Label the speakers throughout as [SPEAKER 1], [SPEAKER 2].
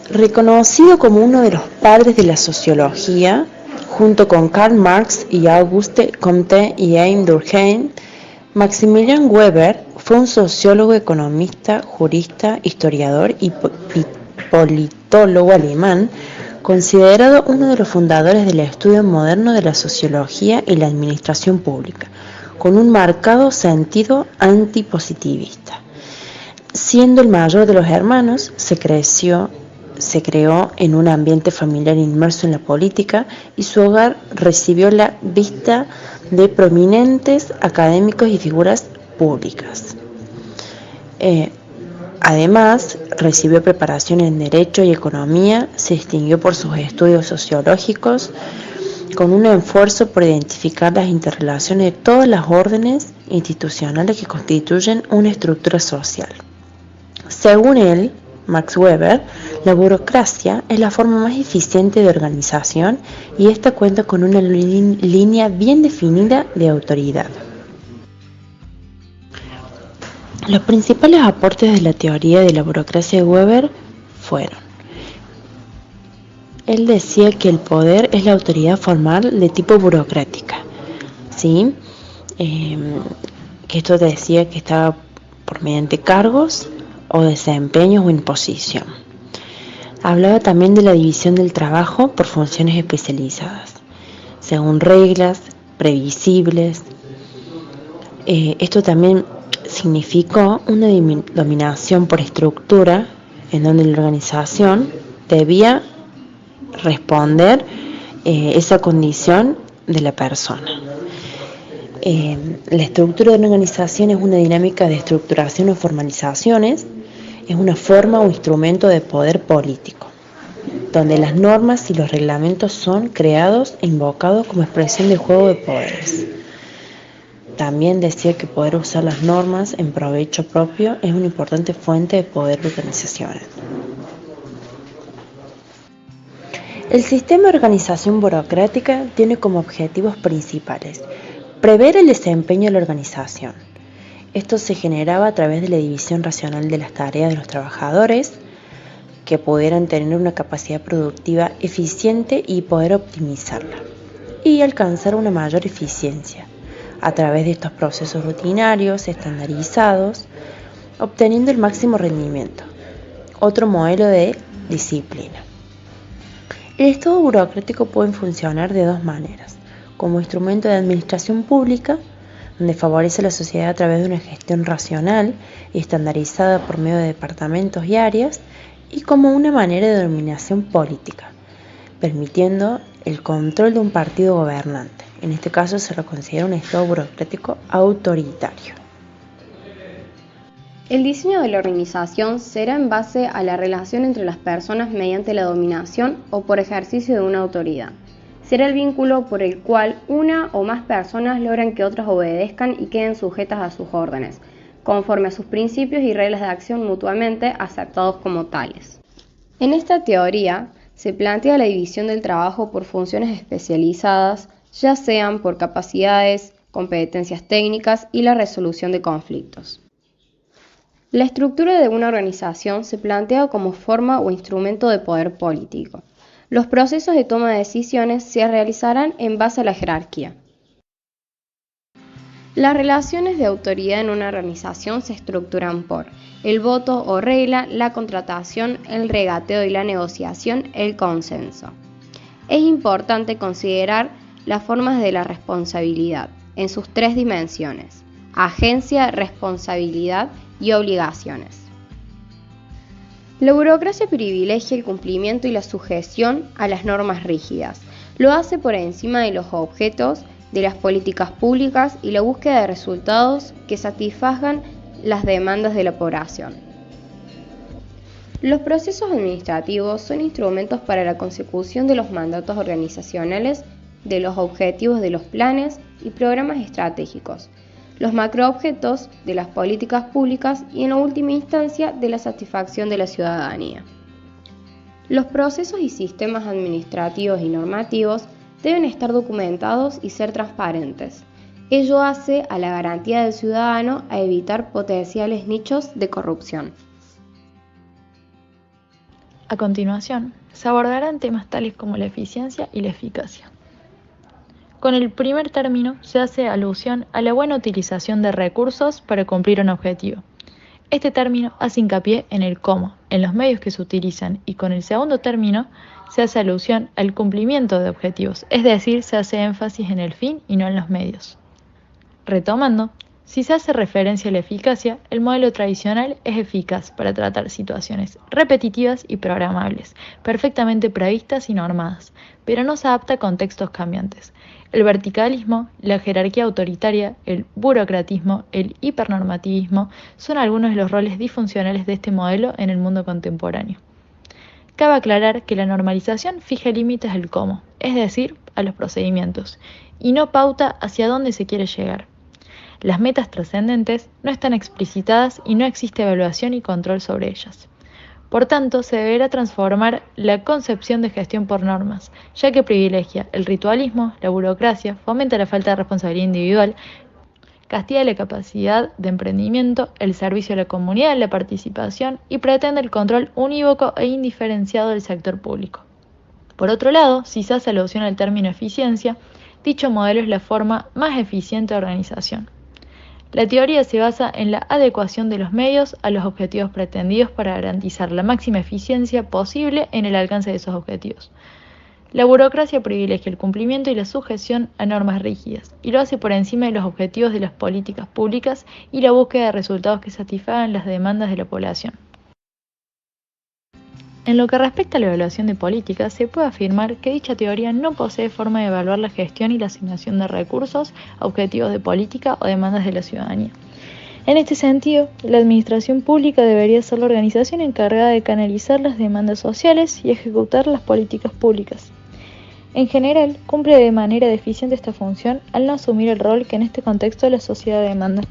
[SPEAKER 1] Reconocido como uno de los padres de la sociología, junto con Karl Marx y Auguste Comte y Emile Durkheim, Maximilian Weber fue un sociólogo, economista, jurista, historiador y politólogo alemán, considerado uno de los fundadores del estudio moderno de la sociología y la administración pública, con un marcado sentido antipositivista. Siendo el mayor de los hermanos, se creó en un ambiente familiar inmerso en la política y su hogar recibió la vista de prominentes académicos y figuras públicas. Además, recibió preparación en Derecho y Economía, se distinguió por sus estudios sociológicos, con un esfuerzo por identificar las interrelaciones de todas las órdenes institucionales que constituyen una estructura social. Según él, Max Weber, la burocracia es la forma más eficiente de organización y esta cuenta con una línea bien definida de autoridad. Los principales aportes de la teoría de la burocracia de Weber fueron: él decía que el poder es la autoridad formal de tipo burocrática, ¿sí? Que esto decía que estaba por mediante cargos o desempeños o imposición. Hablaba también de la división del trabajo por funciones especializadas, según reglas previsibles. Esto también significó una dominación por estructura, en donde la organización debía responder esa condición de la persona. La estructura de una organización es una dinámica de estructuración o formalizaciones, es una forma o instrumento de poder político, donde las normas y los reglamentos son creados e invocados como expresión de juego de poderes. También decía que poder usar las normas en provecho propio es una importante fuente de poder organizacional. El sistema de organización burocrática tiene como objetivos principales prever el desempeño de la organización. Esto se generaba a través de la división racional de las tareas de los trabajadores, que pudieran tener una capacidad productiva eficiente y poder optimizarla, y alcanzar una mayor eficiencia a través de estos procesos rutinarios, estandarizados, obteniendo el máximo rendimiento. Otro modelo de disciplina. El Estado burocrático puede funcionar de dos maneras: como instrumento de administración pública, donde favorece a la sociedad a través de una gestión racional y estandarizada por medio de departamentos y áreas, y como una manera de dominación política, permitiendo el control de un partido gobernante. En este caso se lo considera un Estado burocrático autoritario.
[SPEAKER 2] El diseño de la organización será en base a la relación entre las personas mediante la dominación o por ejercicio de una autoridad. Será el vínculo por el cual una o más personas logran que otras obedezcan y queden sujetas a sus órdenes, conforme a sus principios y reglas de acción mutuamente aceptados como tales. En esta teoría se plantea la división del trabajo por funciones especializadas, ya sean por capacidades, competencias técnicas y la resolución de conflictos. La estructura de una organización se plantea como forma o instrumento de poder político. Los procesos de toma de decisiones se realizarán en base a la jerarquía. Las relaciones de autoridad en una organización se estructuran por el voto o regla, la contratación, el regateo y la negociación, el consenso. Es importante considerar las formas de la responsabilidad en sus tres dimensiones: agencia, responsabilidad y obligaciones. La burocracia privilegia el cumplimiento y la sujeción a las normas rígidas. Lo hace por encima de los objetos de las políticas públicas y la búsqueda de resultados que satisfagan las demandas de la población. Los procesos administrativos son instrumentos para la consecución de los mandatos organizacionales, de los objetivos de los planes y programas estratégicos, los macroobjetos de las políticas públicas y, en última instancia, de la satisfacción de la ciudadanía. Los procesos y sistemas administrativos y normativos deben estar documentados y ser transparentes. Ello hace a la garantía del ciudadano a evitar potenciales nichos de corrupción.
[SPEAKER 3] A continuación, se abordarán temas tales como la eficiencia y la eficacia. Con el primer término se hace alusión a la buena utilización de recursos para cumplir un objetivo. Este término hace hincapié en el cómo, en los medios que se utilizan, y con el segundo término se hace alusión al cumplimiento de objetivos, es decir, se hace énfasis en el fin y no en los medios. Retomando, si se hace referencia a la eficacia, el modelo tradicional es eficaz para tratar situaciones repetitivas y programables, perfectamente previstas y normadas, pero no se adapta a contextos cambiantes. El verticalismo, la jerarquía autoritaria, el burocratismo, el hipernormativismo son algunos de los roles disfuncionales de este modelo en el mundo contemporáneo. Cabe aclarar que la normalización fija límites al cómo, es decir, a los procedimientos, y no pauta hacia dónde se quiere llegar. Las metas trascendentes no están explicitadas y no existe evaluación y control sobre ellas. Por tanto, se deberá transformar la concepción de gestión por normas, ya que privilegia el ritualismo, la burocracia, fomenta la falta de responsabilidad individual, castiga la capacidad de emprendimiento, el servicio a la comunidad, la participación y pretende el control unívoco e indiferenciado del sector público. Por otro lado, si se hace alusión al término eficiencia, dicho modelo es la forma más eficiente de organización. La teoría se basa en la adecuación de los medios a los objetivos pretendidos para garantizar la máxima eficiencia posible en el alcance de esos objetivos. La burocracia privilegia el cumplimiento y la sujeción a normas rígidas, y lo hace por encima de los objetivos de las políticas públicas y la búsqueda de resultados que satisfagan las demandas de la población. En lo que respecta a la evaluación de políticas, se puede afirmar que dicha teoría no posee forma de evaluar la gestión y la asignación de recursos a objetivos de política o demandas de la ciudadanía. En este sentido, la administración pública debería ser la organización encargada de canalizar las demandas sociales y ejecutar las políticas públicas. En general, cumple de manera deficiente esta función al no asumir el rol que en este contexto la sociedad demanda.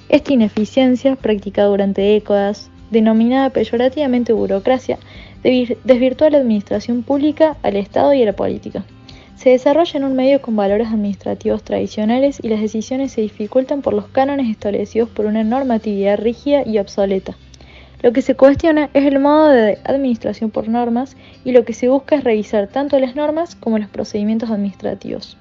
[SPEAKER 3] Esta ineficiencia, practicada durante décadas, denominada peyorativamente burocracia, desvirtúa la administración pública, al Estado y a la política. Se desarrolla en un medio con valores administrativos tradicionales y las decisiones se dificultan por los cánones establecidos por una normatividad rígida y obsoleta. Lo que se cuestiona es el modo de administración por normas y lo que se busca es revisar tanto las normas como los procedimientos administrativos.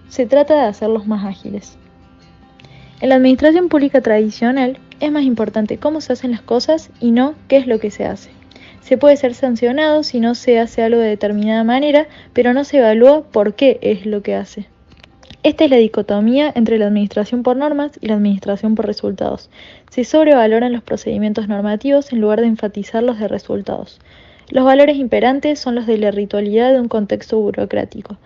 [SPEAKER 3] Se trata de hacerlos más ágiles. En la administración pública tradicional es más importante cómo se hacen las cosas y no qué es lo que se hace. Se puede ser sancionado si no se hace algo de determinada manera, pero no se evalúa por qué es lo que hace. Esta es la dicotomía entre la administración por normas y la administración por resultados. Se sobrevaloran los procedimientos normativos en lugar de enfatizar los de resultados. Los valores imperantes son los de la ritualidad de un contexto burocrático.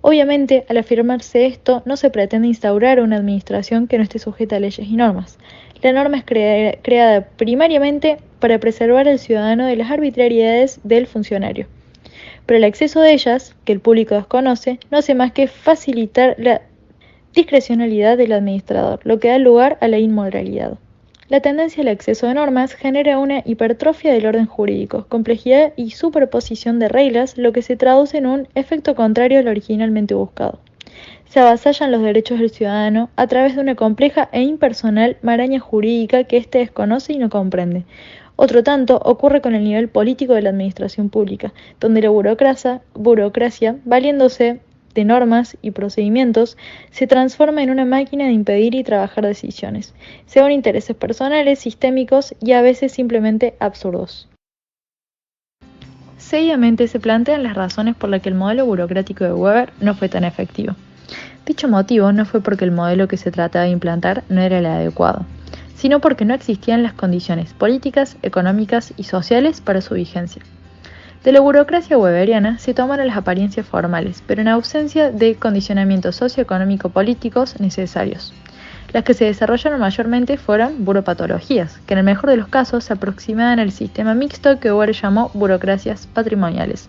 [SPEAKER 3] Obviamente, al afirmarse esto, no se pretende instaurar una administración que no esté sujeta a leyes y normas. La norma es creada primariamente para preservar al ciudadano de las arbitrariedades del funcionario. Pero el exceso de ellas, que el público desconoce, no hace más que facilitar la discrecionalidad del administrador, lo que da lugar a la inmoralidad. La tendencia al exceso de normas genera una hipertrofia del orden jurídico, complejidad y superposición de reglas, lo que se traduce en un efecto contrario al originalmente buscado. Se avasallan los derechos del ciudadano a través de una compleja e impersonal maraña jurídica que éste desconoce y no comprende. Otro tanto ocurre con el nivel político de la administración pública, donde la burocracia, valiéndose de normas y procedimientos, se transforma en una máquina de impedir y trabajar decisiones, según intereses personales, sistémicos y a veces simplemente absurdos. Seguidamente se plantean las razones por las que el modelo burocrático de Weber no fue tan efectivo. Dicho motivo no fue porque el modelo que se trataba de implantar no era el adecuado, sino porque no existían las condiciones políticas, económicas y sociales para su vigencia. De la burocracia weberiana se tomaron las apariencias formales, pero en ausencia de condicionamientos socioeconómico-políticos necesarios. Las que se desarrollaron mayormente fueron buropatologías, que en el mejor de los casos se aproximaban al sistema mixto que Weber llamó burocracias patrimoniales.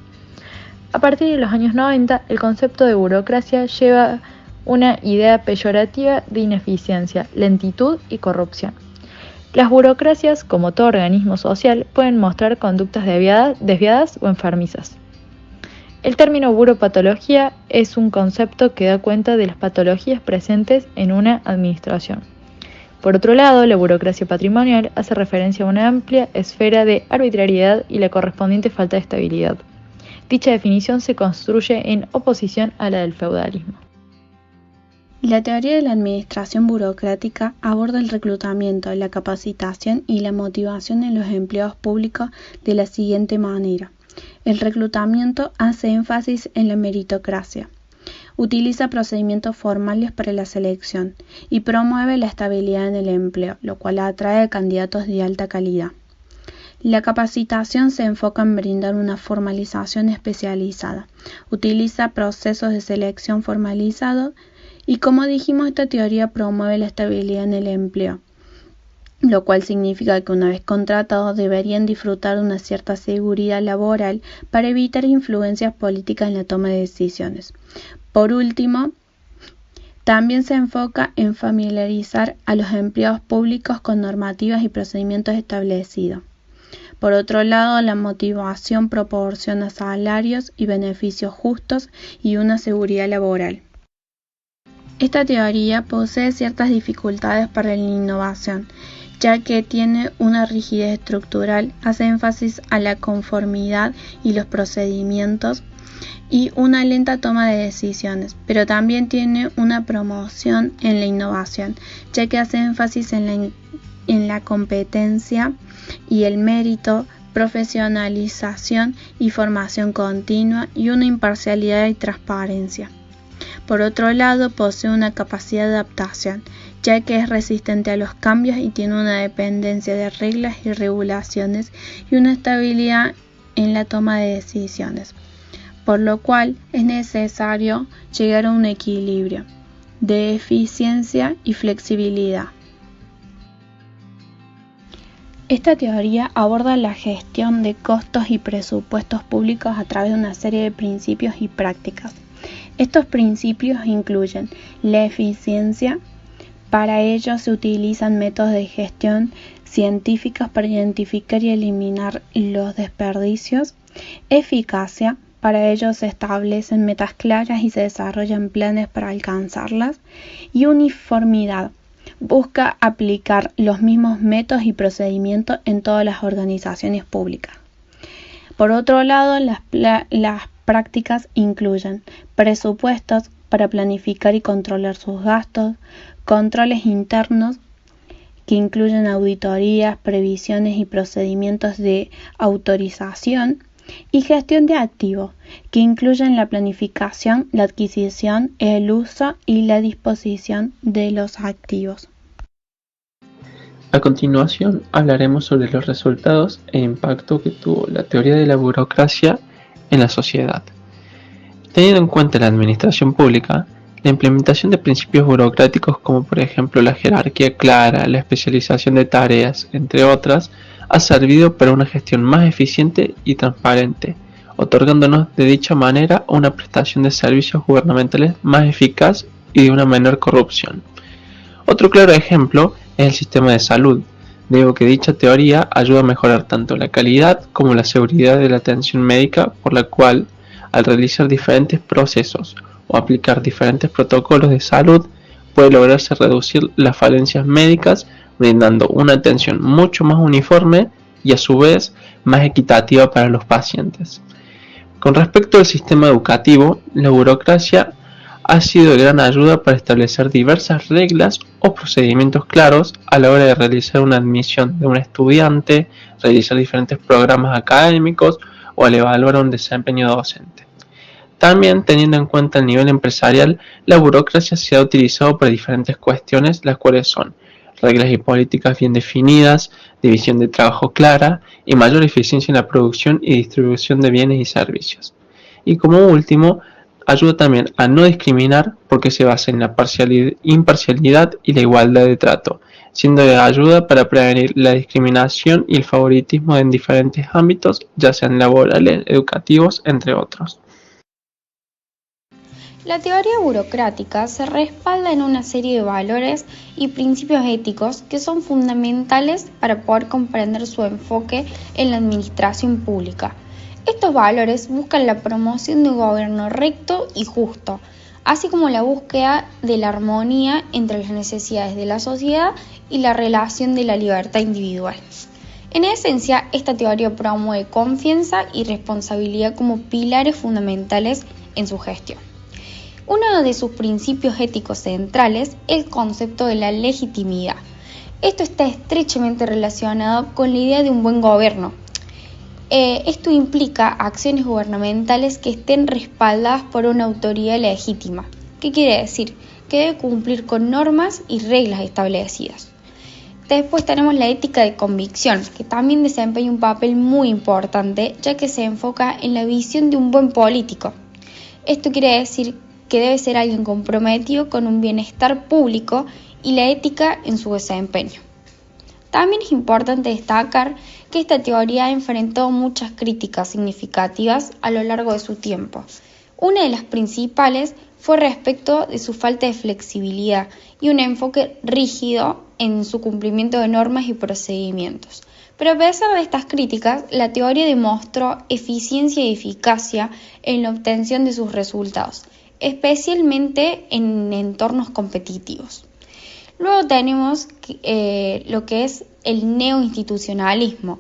[SPEAKER 3] A partir de los años 90, el concepto de burocracia lleva una idea peyorativa de ineficiencia, lentitud y corrupción. Las burocracias, como todo organismo social, pueden mostrar conductas desviadas o enfermizas. El término buropatología es un concepto que da cuenta de las patologías presentes en una administración. Por otro lado, la burocracia patrimonial hace referencia a una amplia esfera de arbitrariedad y la correspondiente falta de estabilidad. Dicha definición se construye en oposición a la del feudalismo.
[SPEAKER 4] La teoría de la administración burocrática aborda el reclutamiento, la capacitación y la motivación en los empleados públicos de la siguiente manera. El reclutamiento hace énfasis en la meritocracia. Utiliza procedimientos formales para la selección y promueve la estabilidad en el empleo, lo cual atrae a candidatos de alta calidad. La capacitación se enfoca en brindar una formalización especializada. Utiliza procesos de selección formalizados y, como dijimos, esta teoría promueve la estabilidad en el empleo, lo cual significa que una vez contratados deberían disfrutar de una cierta seguridad laboral para evitar influencias políticas en la toma de decisiones. Por último, también se enfoca en familiarizar a los empleados públicos con normativas y procedimientos establecidos. Por otro lado, la motivación proporciona salarios y beneficios justos y una seguridad laboral. Esta teoría posee ciertas dificultades para la innovación, ya que tiene una rigidez estructural, hace énfasis a la conformidad y los procedimientos, y una lenta toma de decisiones, pero también tiene una promoción en la innovación, ya que hace énfasis en la competencia y el mérito, profesionalización y formación continua, y una imparcialidad y transparencia. Por otro lado, posee una capacidad de adaptación, ya que es resistente a los cambios y tiene una dependencia de reglas y regulaciones y una estabilidad en la toma de decisiones, por lo cual es necesario llegar a un equilibrio de eficiencia y flexibilidad. Esta teoría aborda la gestión de costos y presupuestos públicos a través de una serie de principios y prácticas. Estos principios incluyen la eficiencia. Para ello se utilizan métodos de gestión científicos para identificar y eliminar los desperdicios. Eficacia. Para ello se establecen metas claras y se desarrollan planes para alcanzarlas. Y uniformidad. Busca aplicar los mismos métodos y procedimientos en todas las organizaciones públicas. Por otro lado, las prácticas incluyen presupuestos para planificar y controlar sus gastos, controles internos que incluyen auditorías, previsiones y procedimientos de autorización, y gestión de activos, que incluyen la planificación, la adquisición, el uso y la disposición de los activos.
[SPEAKER 5] A continuación hablaremos sobre los resultados e impacto que tuvo la teoría de la burocracia en la sociedad. Teniendo en cuenta la administración pública, la implementación de principios burocráticos como por ejemplo la jerarquía clara, la especialización de tareas, entre otras, ha servido para una gestión más eficiente y transparente, otorgándonos de dicha manera una prestación de servicios gubernamentales más eficaz y de una menor corrupción. Otro claro ejemplo es el sistema de salud, debido a que dicha teoría ayuda a mejorar tanto la calidad como la seguridad de la atención médica, por la cual, al realizar diferentes procesos o aplicar diferentes protocolos de salud, puede lograrse reducir las falencias médicas, brindando una atención mucho más uniforme y a su vez más equitativa para los pacientes. Con respecto al sistema educativo, la burocracia ha sido de gran ayuda para establecer diversas reglas o procedimientos claros a la hora de realizar una admisión de un estudiante, realizar diferentes programas académicos o al evaluar un desempeño docente. También, teniendo en cuenta el nivel empresarial, la burocracia se ha utilizado para diferentes cuestiones, las cuales son reglas y políticas bien definidas, división de trabajo clara y mayor eficiencia en la producción y distribución de bienes y servicios. Y como último, ayuda también a no discriminar porque se basa en la imparcialidad y la igualdad de trato, siendo de ayuda para prevenir la discriminación y el favoritismo en diferentes ámbitos, ya sean laborales, educativos, entre otros.
[SPEAKER 6] La teoría burocrática se respalda en una serie de valores y principios éticos que son fundamentales para poder comprender su enfoque en la administración pública. Estos valores buscan la promoción de un gobierno recto y justo, así como la búsqueda de la armonía entre las necesidades de la sociedad y la relación de la libertad individual. En esencia, esta teoría promueve confianza y responsabilidad como pilares fundamentales en su gestión. Uno de sus principios éticos centrales es el concepto de la legitimidad. Esto está estrechamente relacionado con la idea de un buen gobierno. Esto implica acciones gubernamentales que estén respaldadas por una autoridad legítima. ¿Qué quiere decir? Que debe cumplir con normas y reglas establecidas. Después tenemos la ética de convicción, que también desempeña un papel muy importante, ya que se enfoca en la visión de un buen político. Esto quiere decir que debe ser alguien comprometido con un bienestar público y la ética en su desempeño. También es importante destacar que esta teoría ha enfrentado muchas críticas significativas a lo largo de su tiempo. Una de las principales fue respecto de su falta de flexibilidad y un enfoque rígido en su cumplimiento de normas y procedimientos. Pero a pesar de estas críticas, la teoría demostró eficiencia y eficacia en la obtención de sus resultados, especialmente en entornos competitivos. Luego tenemos lo que es el neoinstitucionalismo.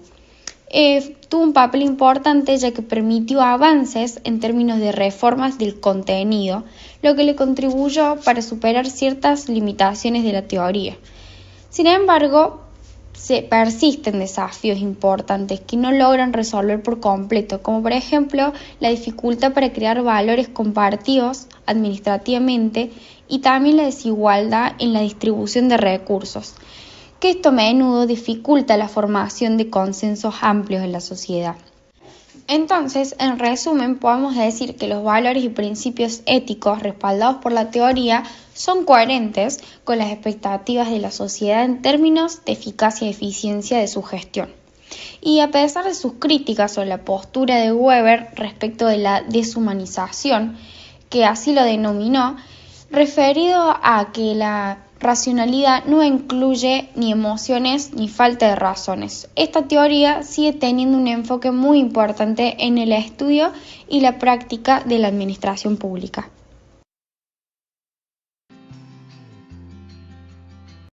[SPEAKER 6] Tuvo un papel importante ya que permitió avances en términos de reformas del contenido, lo que le contribuyó para superar ciertas limitaciones de la teoría. Sin embargo, persisten desafíos importantes que no logran resolver por completo, como por ejemplo la dificultad para crear valores compartidos administrativamente y también la desigualdad en la distribución de recursos, que esto a menudo dificulta la formación de consensos amplios en la sociedad. Entonces, en resumen, podemos decir que los valores y principios éticos respaldados por la teoría son coherentes con las expectativas de la sociedad en términos de eficacia y eficiencia de su gestión. Y a pesar de sus críticas sobre la postura de Weber respecto de la deshumanización, que así lo denominó, referido a que la racionalidad no incluye ni emociones ni falta de razones. Esta teoría sigue teniendo un enfoque muy importante en el estudio y la práctica de la administración pública.